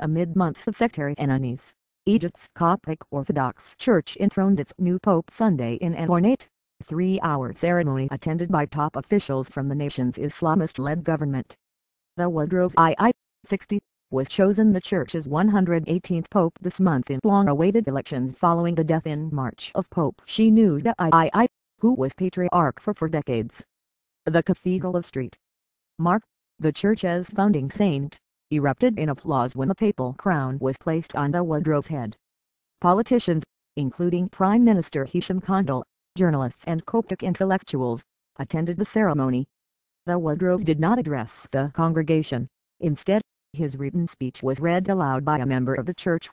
Amid months of sectarian unease, Egypt's Coptic Orthodox Church enthroned its new Pope Sunday in an ornate, 3-hour ceremony attended by top officials from the nation's Islamist-led government. The Woodrow's II, 60, was chosen the Church's 118th Pope this month in long-awaited elections following the death in March of Pope Shenouda II, who was Patriarch for 4 decades. The Cathedral of St. Mark, the Church's founding saint, erupted in applause when the papal crown was placed on the Woodrow's head. Politicians, including Prime Minister Hisham Kandil, journalists and Coptic intellectuals, attended the ceremony. The Woodrow did not address the congregation. Instead, his written speech was read aloud by a member of the church.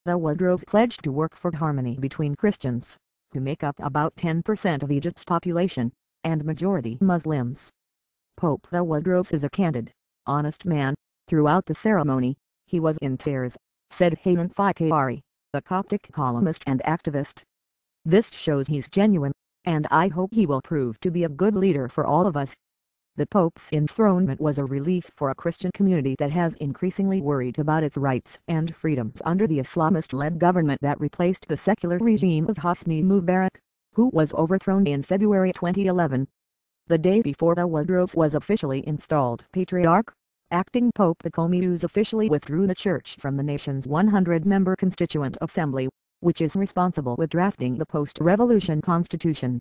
The Woodrows pledged to work for harmony between Christians, who make up about 10% of Egypt's population, and majority Muslims. Pope the Woodrows is a candid, honest man. Throughout the ceremony, he was in tears, said Hanan Fikari, the Coptic columnist and activist. This shows he's genuine, and I hope he will prove to be a good leader for all of us. The Pope's enthronement was a relief for a Christian community that has increasingly worried about its rights and freedoms under the Islamist-led government that replaced the secular regime of Hosni Mubarak, who was overthrown in February 2011. The day before the Woodrows was officially installed Patriarch, acting Pope Pachomius officially withdrew the church from the nation's 100-member Constituent Assembly, which is responsible with drafting the post-revolution constitution.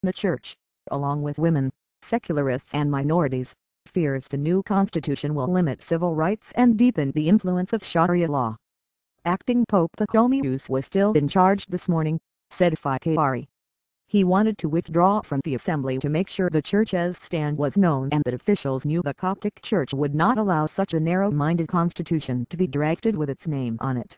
The church, along with women, secularists and minorities, fears the new constitution will limit civil rights and deepen the influence of Sharia law. Acting Pope Pachomius was still in charge this morning, said Fikari. He wanted to withdraw from the assembly to make sure the church's stand was known and that officials knew the Coptic Church would not allow such a narrow-minded constitution to be drafted with its name on it.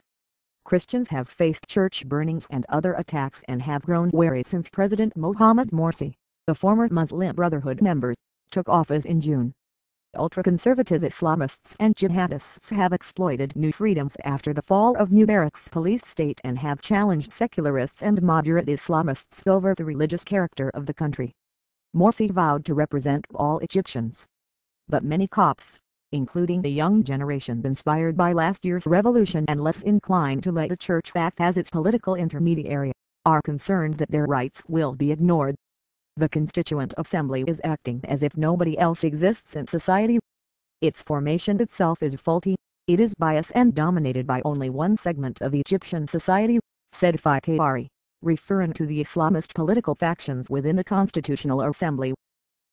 Christians have faced church burnings and other attacks and have grown wary since President Mohamed Morsi, the former Muslim Brotherhood member, took office in June. Ultra-conservative Islamists and jihadists have exploited new freedoms after the fall of Mubarak's police state and have challenged secularists and moderate Islamists over the religious character of the country. Morsi vowed to represent all Egyptians. But many Copts, including the young generation inspired by last year's revolution and less inclined to let the church act as its political intermediary, are concerned that their rights will be ignored. The Constituent Assembly is acting as if nobody else exists in society. Its formation itself is faulty, it is biased and dominated by only one segment of Egyptian society, said Fikari, referring to the Islamist political factions within the Constitutional Assembly.